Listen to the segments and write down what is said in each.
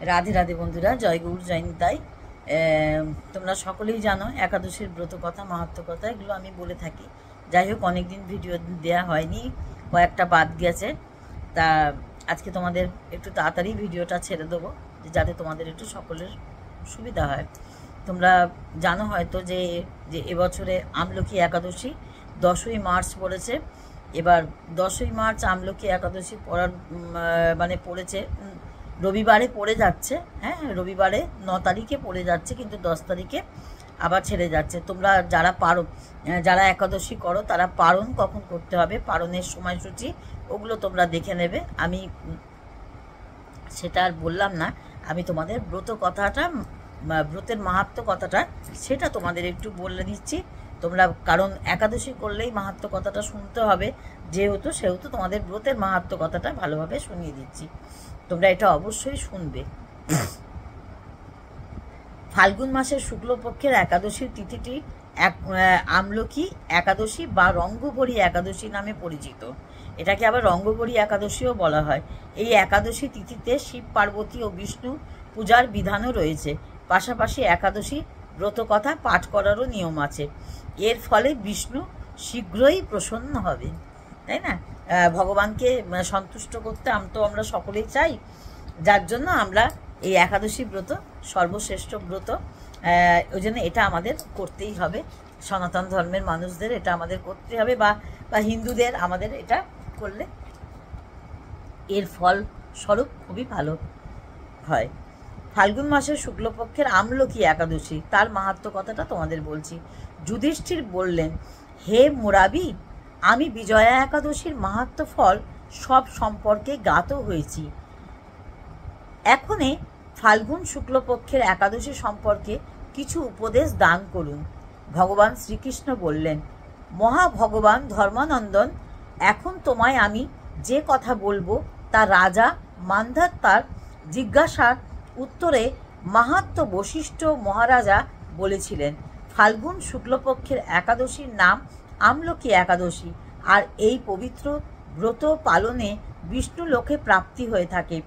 রাধে রাধে বন্ধুরা, জয় গৌর জয় নিতাই। তোমরা সকলেই জানো একাদশীর ব্রত কথা, মাহাত্ম্য কথা, এগুলো আমি বলে থাকি। যাই হোক, অনেকদিন ভিডিও দেয়া হয়নি, কয়েকটা বাদ গেছে। তা আজকে তোমাদের একটু তাড়াতাড়ি ভিডিওটা ছেড়ে দেবো, যাতে তোমাদের একটু সকলের সুবিধা হয়। তোমরা জানো হয়তো যে এবছরে আমলকি একাদশী 10ই মার্চ পড়েছে। এবার 10ই মার্চ আমলকি একাদশী পড়ার মানে পড়েছে রবিবারে পড়ে যাচ্ছে। হ্যাঁ, রবিবারে 9 তারিখে পড়ে যাচ্ছে, কিন্তু 10 তারিখে আবার ছেড়ে যাচ্ছে। তোমরা যারা পারো, যারা একাদশী করো, তারা পারণ কখন করতে হবে, পারণের সময়সূচি ওগুলো তোমরা দেখে নেবে। আমি সেটা আর বললাম না, আমি তোমাদের ব্রত কথাটা, ব্রতের মাহাত্ম্য কথাটা, সেটা তোমাদের একটু বলে দিচ্ছি তোমরা। কারণ একাদশী করলেই মাহাত্ম্য কথাটা শুনতে হবে, সেহেতু তোমাদের ব্রতের মাহাত্ম্য কথাটা ভালোভাবে শুনিয়ে দিচ্ছি। তোমরা এটা অবশ্যই শুনবে। ফাল্গুন মাসের শুক্লপক্ষের একাদশীর তিথিটি আমলকি একাদশী বা রঙ্গভরী একাদশী নামে পরিচিত। এটাকে আবার রঙ্গভরী একাদশীও বলা হয়। এই একাদশী তিথিতে শিব, পার্বতী ও বিষ্ণু পূজার বিধানও রয়েছে। পাশাপাশি একাদশী ব্রতকথা পাঠ করারও নিয়ম আছে। এর ফলে বিষ্ণু শীঘ্রই প্রসন্ন হবে, তাই না? ভগবানকে সন্তুষ্ট করতে আমরা সকলেই চাই, যার জন্য আমরা এই একাদশী ব্রত সর্বশ্রেষ্ঠ ব্রত। ওই জন্য এটা আমাদের করতেই হবে। সনাতন ধর্মের মানুষদের এটা আমাদের করতে হবে, বা হিন্দুদের আমাদের এটা করলে এর ফল স্বরূপ খুবই ভালো হয়। ফাল্গুন মাসের শুক্লপক্ষের আমলকি একাদশী, তার মাহাত্ম্য কথাটা তোমাদের বলছি। যুধিষ্ঠির বললেন, হে মুরাবি, আমি বিজয়া একাদশীর মাহাত্ম্য ফল সব সম্পর্কে জ্ঞাত হয়েছি। এখনে ফাল্গুন শুক্লপক্ষের একাদশী সম্পর্কে কিছু উপদেশ দান করুন। ভগবান শ্রীকৃষ্ণ বললেন, মহাভগবান ধর্মানন্দন, এখন তোমায় আমি যে কথা বলবো তা রাজা মান্ধাতার জিজ্ঞাসার উত্তরে মাহাত্ম্য বশিষ্ঠ মহারাজা বলেছিলেন। ফাল্গুন শুক্লপক্ষের একাদশীর নাম আমলকি একাদশী, আর এই পবিত্র ব্রত পালনে বিষ্ণু লোকে প্রাপ্তি হয়ে থাকে।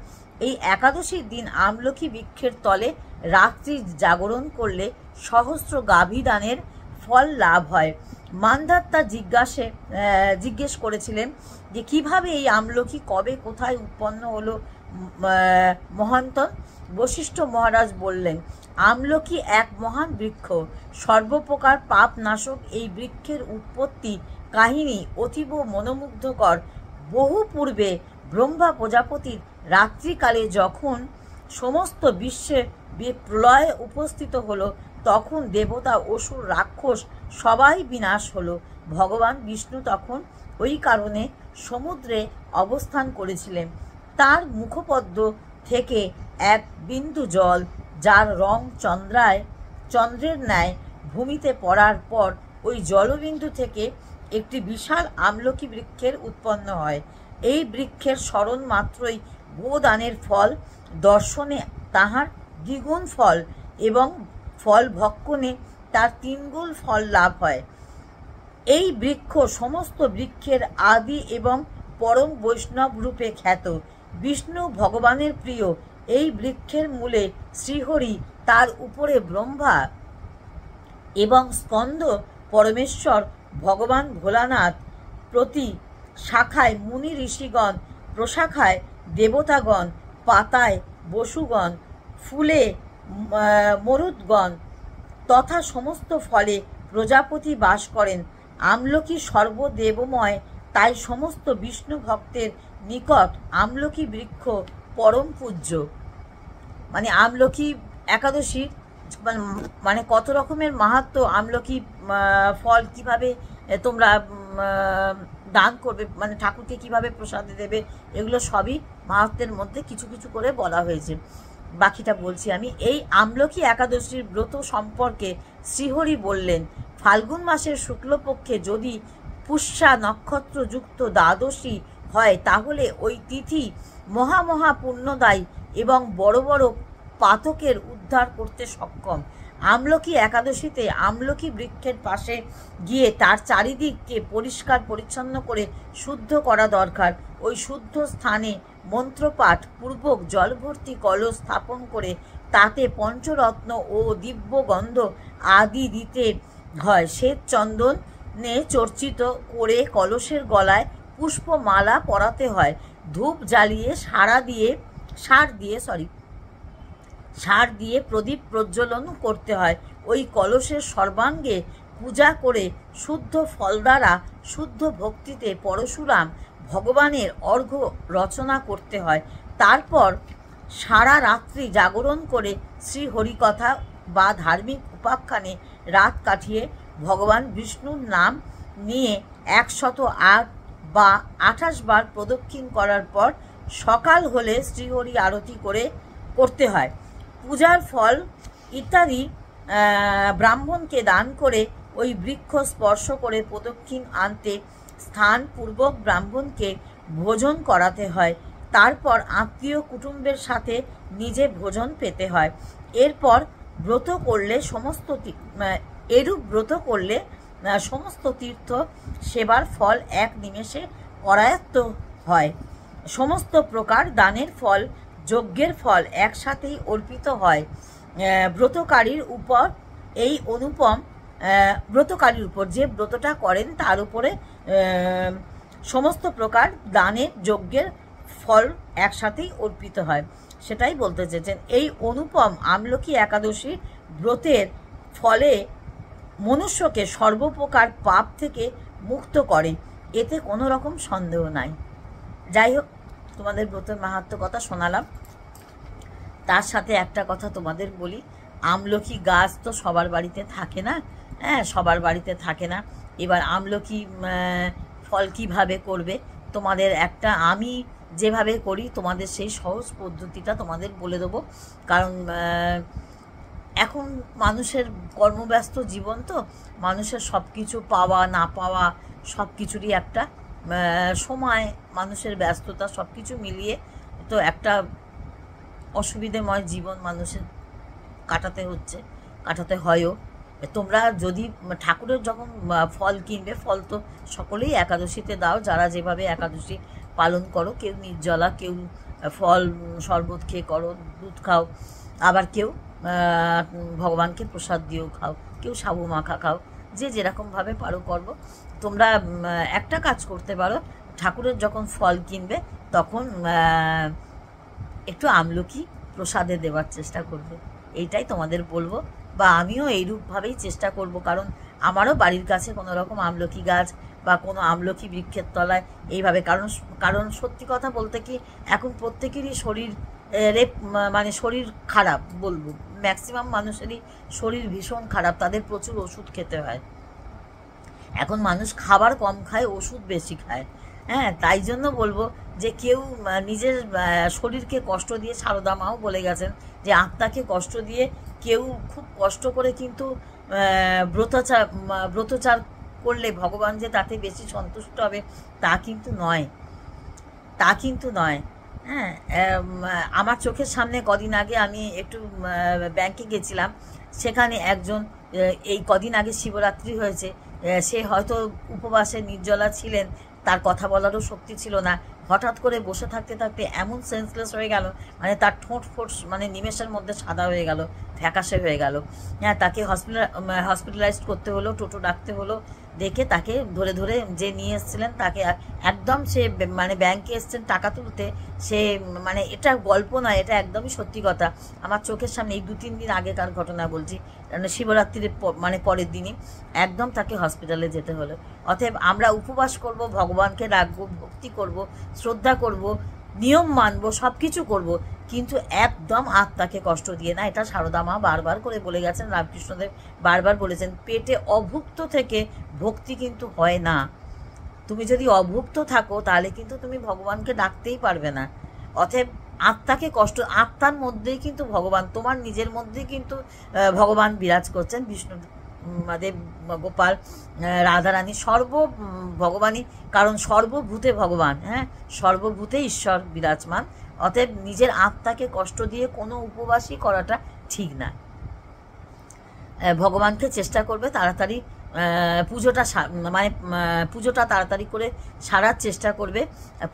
এই একাদশীর দিন আমলকি বৃক্ষের তলে রাত্রি জাগরণ করলে সহস্র গাভী দানের ফল লাভ হয়। মান্ধাতা জিজ্ঞেস করেছিলেন যে কিভাবে এই আমলকি কবে কোথায় উৎপন্ন হলো মহান্তন। বশিষ্ঠ মহারাজ বললেন, আমলকি এক মহান বৃক্ষ, সর্বপ্রকার পাপ নাশক। এই বৃক্ষের উৎপত্তি কাহিনী অতীব মনোমুগ্ধকর। বহু পূর্বে ব্রহ্মা প্রজাপতির রাত্রিকালে যখন সমস্ত বিশ্বে প্রলয় উপস্থিত হলো, তখন দেবতা, অসুর, রাক্ষস সবাই বিনাশ হলো। ভগবান বিষ্ণু তখন ওই কারণে সমুদ্রে অবস্থান করেছিলেন। তার মুখপদ্ম থেকে এক বিন্দু জল, যার রং চন্দ্রের ন্যায়, ভূমিতে পড়ার পর ওই জলবিন্দু থেকে একটি বিশাল আমলকি বৃক্ষের উৎপন্ন হয়। এই বৃক্ষের স্মরণ মাত্রই গোদানের ফল, দর্শনে তাহার দ্বিগুণ ফল এবং ফল ভক্ষণে তার 3 গুণ ফল লাভ হয়। এই বৃক্ষ সমস্ত বৃক্ষের আদি এবং পরম বৈষ্ণব রূপে খ্যাত। বিষ্ণু ভগবানের প্রিয়। এই বৃক্ষের মূলে শ্রীহরি, তার উপরে ব্রহ্মা এবং স্কন্দ পরমেশ্বর ভগবান ভোলানাথ, প্রতি শাখায় মুনি ঋষিগণ, প্রশাখায় দেবতাগণ, পাতায় বসুগণ, ফুলে মরুদগণ তথা সমস্ত ফলে প্রজাপতি বাস করেন। আমলকি সর্বদেবময়, তাই সমস্ত বিষ্ণু ভক্তের নিকট আমলকি বৃক্ষ পরম পূজ্য। মানে আমলকি একাদশী মানে কত রকমের মাহাত্ম্য, আমলকি ফল কিভাবে তোমরা দান করবে, মানে ঠাকুরকে কিভাবে প্রসাদে দেবে, এগুলো সবই মাহাত্ম্যের মধ্যে কিছু কিছু করে বলা হয়েছে। বাকিটা বলছি আমি। এই আমলকি একাদশীর ব্রত সম্পর্কে শ্রীহরি বললেন, ফাল্গুন মাসের শুক্লপক্ষে যদি পুষ্যা নক্ষত্রযুক্ত দ্বাদশী হয়, তাহলে ওই তিথি মহা পুণ্যদায়ী এবং বড় বড় পাতকের উদ্ধার করতে সক্ষম। আমলকি একাদশীতে আমলকি বৃক্ষের পাশে গিয়ে তার চারিদিককে পরিষ্কার পরিচ্ছন্ন করে শুদ্ধ করা দরকার। ওই শুদ্ধ স্থানে মন্ত্রপাঠ পূর্বক জলভর্তি কলস স্থাপন করে তাতে পঞ্চরত্ন ও দিব্যগন্ধ আদি দিতে হয়। শ্বেত চন্দনে চর্চিত করে কলসের গলায় পুষ্পমালা পরাতে হয়। ধূপ জ্বালিয়ে সার দিয়ে প্রদীপ প্রজ্বলন করতে হয়। ওই কলসের সর্বাঙ্গে পূজা করে শুদ্ধ ফল দ্বারা শুদ্ধ ভক্তিতে পরশুরাম ভগবানের অর্ঘ্য রচনা করতে হয়। তারপর সারা রাত্রি জাগরণ করে শ্রীহরিকথা বা ধার্মিক উপাখ্যানে রাত কাটিয়ে ভগবান বিষ্ণুর নাম নিয়ে 108 বা 28 বার প্রদক্ষিণ করার পর সকাল হলে শ্রীহরি আরতি করতে হয়। পূজার ফল ইত্যাদি ব্রাহ্মণকে দান করে ওই বৃক্ষ স্পর্শ করে প্রদক্ষিণ আনতে স্থানপূর্বক ব্রাহ্মণকে ভোজন করাতে হয়। তারপর আত্মীয় কুটুম্বের সাথে নিজে ভোজন পেতে হয়। এরপর এরূপ ব্রত করলে সমস্ত তীর্থ সেবার ফল এক নিমেষে করায়ত্ত হয়। সমস্ত প্রকার দানের ফল, যজ্ঞের ফল একসাথেই অর্পিত হয়। ব্রতকারীর উপর যে ব্রতটা করেন তার উপরে সমস্ত প্রকার দানের যজ্ঞের ফল একসাথেই অর্পিত হয়, সেটাই বলতে চেয়েছেন। এই অনুপম আমলকি একাদশী ব্রতের ফলে মনুষ্যকে সর্বপ্রকার পাপ থেকে মুক্ত করে, এতে কোনো রকম সন্দেহ নাই। যাই হোক, তোমাদের ব্রতের মাহাত্ম্য কথা শোনালাম। তার সাথে একটা কথা তোমাদের বলি, আমলকি গাছ তো সবার বাড়িতে থাকে না, সবার বাড়িতে থাকে না। এবার আমলকি ফল কিভাবে করবে তোমাদের আমি যেভাবে করি তোমাদের সেই সহজ পদ্ধতিটা তোমাদের বলে দেবো। কারণ এখন মানুষের কর্মব্যস্ত জীবন, তো মানুষের সব কিছু পাওয়া না পাওয়া সব কিছুরই একটা সময়, মানুষের ব্যস্ততা সব কিছু মিলিয়ে তো একটা অসুবিধেময় জীবন মানুষের কাটাতে হয়ও। তোমরা যদি ঠাকুরের যখন ফল কিনবে, ফল তো সকলেই একাদশীতে দাও, যারা যেভাবে একাদশী পালন করো। কেউ নির্জলা, কেউ ফল শরবত খেয়ে করো, দুধ খাও, আবার কেউ ভগবানকে প্রসাদ দিয়েও খাও, কেউ সাবু মাখা খাও, যে যেরকমভাবে পারো করবো। তোমরা একটা কাজ করতে পারো, ঠাকুরের যখন ফল কিনবে তখন একটু আমলকি প্রসাদে দেওয়ার চেষ্টা করবে, এইটাই তোমাদের বলবো। বা আমিও এইরূপভাবেই চেষ্টা করব, কারণ আমারও বাড়ির কাছে কোনো রকম আমলকি গাছ বা কোনো আমলকি বৃক্ষের তলায় এইভাবে, কারণ সত্যি কথা বলতে কি, এখন প্রত্যেকেরই শরীর খারাপ, বলবো ম্যাক্সিমাম মানুষেরই শরীর ভীষণ খারাপ, তাদের প্রচুর ওষুধ খেতে হয়। এখন মানুষ খাবার কম খায়, ওষুধ বেশি খায়। তাই জন্য বলবো যে কেউ নিজের শরীরকে কষ্ট দিয়ে, সারদা মাও বলে গেছেন যে আত্মাকে কষ্ট দিয়ে কেউ খুব কষ্ট করে কিন্তু ব্রতচার করলে ভগবান যে তাতে বেশি সন্তুষ্ট হবে তা কিন্তু নয়। আমার চোখের সামনে কদিন আগে আমি একটু ব্যাংকে গেছিলাম, সেখানে একজন, এই কদিন আগে শিবরাত্রি হয়েছে, সে হয়তো উপবাসে নির্জলা ছিলেন, তার কথা বলারও শক্তি ছিল না, হঠাৎ করে বসে থাকতে থাকতে এমন সেন্সলেস হয়ে গেল, তার ঠোঁট ফোঁট নিমেষের মধ্যে সাদা হয়ে গেল, ফ্যাকাশে হয়ে গেল। তাকে হসপিটালাইজড করতে হলো, টোটো ডাকতে হলো, দেখে তাকে ধরে যে নিয়ে এসেছিলেন তাকে একদম, সে ব্যাংকে এসছেন টাকা তুলতে, সে এটা গল্প নয়, এটা একদমই সত্যি কথা। আমার চোখের সামনে এই 2-3 দিন আগেকার ঘটনা বলছি, শিবরাত্রির পরের দিনই একদম তাকে হসপিটালে যেতে হলো। অতএব আমরা উপবাস করব, ভগবানকে রাখবো, ভক্তি করব, শ্রদ্ধা করব, নিয়ম মানব, সব কিছু করবো, কিন্তু একদম আত্মাকে কষ্ট দিয়ে না। এটা সারদা মা বারবার করে বলে গেছেন, রামকৃষ্ণদেব বারবার বলেছেন, পেটে অভুক্ত থেকে ভক্তি কিন্তু হয় না। তুমি যদি অভুক্ত থাকো তাহলে কিন্তু তুমি ভগবানকে ডাকতেই পারবে না। অতএব আত্মাকে কষ্ট, আত্মার মধ্যেই কিন্তু ভগবান, তোমার নিজের মধ্যেই কিন্তু ভগবান বিরাজ করছেন। বিষ্ণু দেব, গোপাল, রাধারানী, ভগবানই, কারণ সর্বভূতে ভগবান, সর্বভূতে ঈশ্বর বিরাজমান। অতএব নিজের আত্মাকে কষ্ট দিয়ে কোনো উপবাসই করাটা ঠিক না। ভগবানকে চেষ্টা করবে তাড়াতাড়ি পুজোটা মানে পুজোটা তাড়াতাড়ি করে সারার চেষ্টা করবে।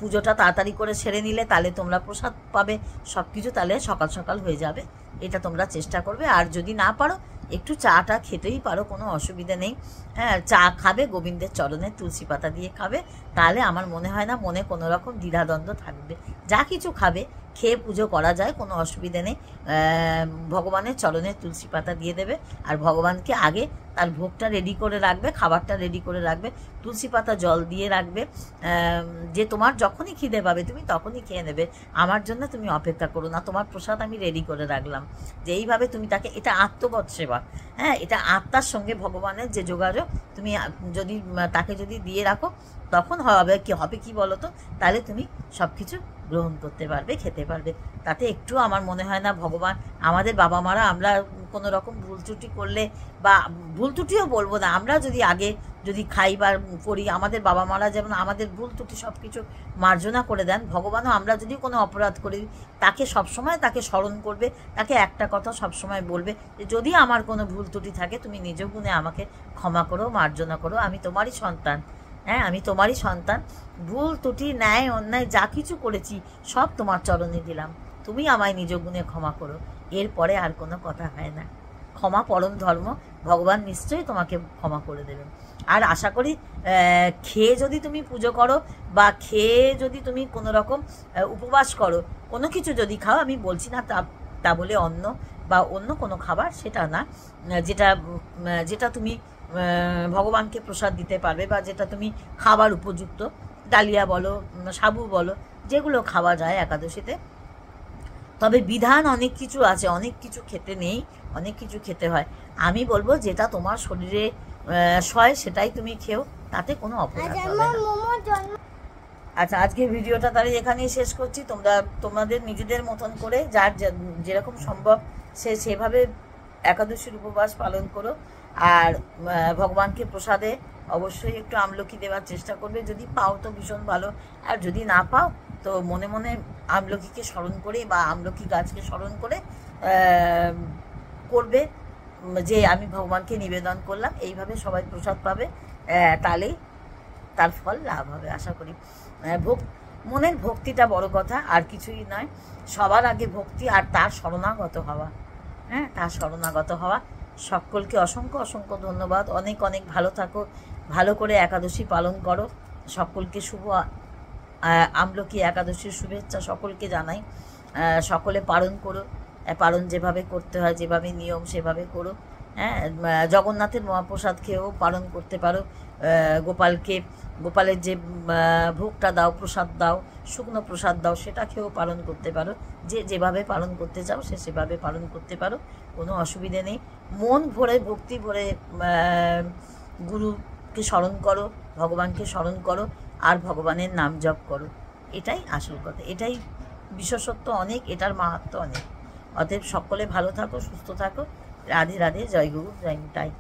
পুজোটা তাড়াতাড়ি করে সেরে নিলে তাহলে তোমরা প্রসাদ পাবে, সব কিছু তাহলে সকাল সকাল হয়ে যাবে। এটা তোমরা চেষ্টা করবে। আর যদি না পারো একটু চাটা খেতেই পারো, কোনো অসুবিধা নেই। হ্যাঁ, চা খাবে, গোবিন্দের চরণে তুলসী পাতা দিয়ে খাবে, তাহলে আমার মনে হয় না মনে কোনো রকম দ্বিধাদ্বন্দ্ব থাকবে। যা কিছু খাবে খেয়ে পুজো করা যায়, কোনো অসুবিধা নেই। ভগবানের চরণে তুলসী পাতা দিয়ে দেবে, আর ভগবানকে আগে তার ভোগটা রেডি করে রাখবে, খাবারটা রেডি করে রাখবে, তুলসী পাতা জল দিয়ে রাখবে, যে তোমার যখনই খিদে পাবে তুমি তখনই খেয়ে নেবে, আমার জন্য তুমি অপেক্ষা করো না, তোমার প্রসাদ আমি রেডি করে রাখলাম। যে এইভাবে তুমি তাকে, এটা আত্মবৎ সেবা। হ্যাঁ, এটা আত্মার সঙ্গে ভগবানের যে যোগাযোগ, তুমি যদি তাকে যদি দিয়ে রাখো তখন হবে কি বলো তো, তাহলে তুমি সব কিছু গ্রহণ করতে পারবে, খেতে পারবে। তাতে একটু আমার মনে হয় না ভগবান, আমাদের বাবা মারা আমরা কোনো রকম ভুল ত্রুটি করলে, বা ভুল ত্রুটিও বলবো না, আমরা যদি আগে যদি খাই বা করি, আমাদের বাবা মারা যেমন আমাদের ভুল ত্রুটি সব কিছু মার্জনা করে দেন, ভগবানও আমরা যদি কোনো অপরাধ করি তাকে সবসময় তাকে স্মরণ করবে, তাকে একটা কথা সবসময় বলবে যে যদি আমার কোনো ভুল ত্রুটি থাকে তুমি নিজ গুণে আমাকে ক্ষমা করো, মার্জনা করো, আমি তোমারই সন্তান। হ্যাঁ, আমি তোমারই সন্তান, ভুল ত্রুটি ন্যায় অন্যায় যা কিছু করেছি সব তোমার চরণে দিলাম, তুমি আমায় নিজ গুণে ক্ষমা করো। এরপরে আর কোনো কথা হয় না। ক্ষমা পরম ধর্ম, ভগবান নিশ্চয়ই তোমাকে ক্ষমা করে দেবেন। আর আশা করি খেয়ে যদি তুমি পুজো করো বা খেয়ে যদি তুমি কোনো রকম উপবাস করো, কোনো কিছু যদি খাও, আমি বলছি না তা বলে অন্ন বা অন্য কোনো খাবার সেটা না, যেটা তুমি ভগবানকে প্রসাদ দিতে পারবে বা যেটা তুমি খাবার উপযুক্ত, ডালিয়া বলো, সাবু বলো, যেগুলো খাওয়া যায় একাদশীতে। তবে বিধান অনেক কিছু আছে, অনেক কিছু খেতে নেই, অনেক কিছু খেতে হয়। আমি বলবো যেটা তোমার শরীরে সয় সেটাই তুমি খেও, তাতে কোনো অপরাধ হবে না। আচ্ছা, আজকে ভিডিওটা তাহলে এখানেই শেষ করছি। তোমাদের নিজেদের মতন করে যার যেরকম সম্ভব সেভাবে একাদশীর উপবাস পালন করো। আর ভগবানকে প্রসাদে অবশ্যই একটু আমলকি দেওয়ার চেষ্টা করবে, যদি পাও তো ভীষণ ভালো, আর যদি না পাও তো মনে মনে আমলকিকে স্মরণ করে বা আমলকি গাছকে স্মরণ করে করবে যে আমি ভগবানকে নিবেদন করলাম। এইভাবে সবাই প্রসাদ পাবে, তাহলেই তার ফল লাভ হবে আশা করি। মনের ভক্তিটা বড় কথা, আর কিছুই নয়। সবার আগে ভক্তি, আর তার শরণাগত হওয়া। হ্যাঁ, তার শরণাগত হওয়া। সকলকে অসংখ্য অসংখ্য ধন্যবাদ। অনেক অনেক ভালো থাকো, ভালো করে একাদশী পালন করো। সকলকে শুভ আমলকি একাদশীর শুভেচ্ছা সকলকে জানাই। সকলে পালন করো, পালন যেভাবে করতে হয়, যেভাবে নিয়ম সেভাবে করো। হ্যাঁ, জগন্নাথের মহাপ্রসাদ খেয়েও পালন করতে পারো। গোপালের যে ভোগটা দাও, প্রসাদ দাও, শুকনো প্রসাদ দাও, সেটা খেয়েও পালন করতে পারো। যেভাবে পালন করতে চাও সেভাবে পালন করতে পারো, কোনো অসুবিধে নেই। মন ভরে, ভক্তি ভরে গুরুকে স্মরণ করো, ভগবানকে স্মরণ করো, আর ভগবানের নাম জপ করো। এটাই আসল কথা, এটাই বিশেষত্ব অনেক, এটার মাহাত্ম্য অনেক। অতএব সকলে ভালো থাকো, সুস্থ থাকো। রাধে রাধে, জয় গুরু, জয় নিতাই।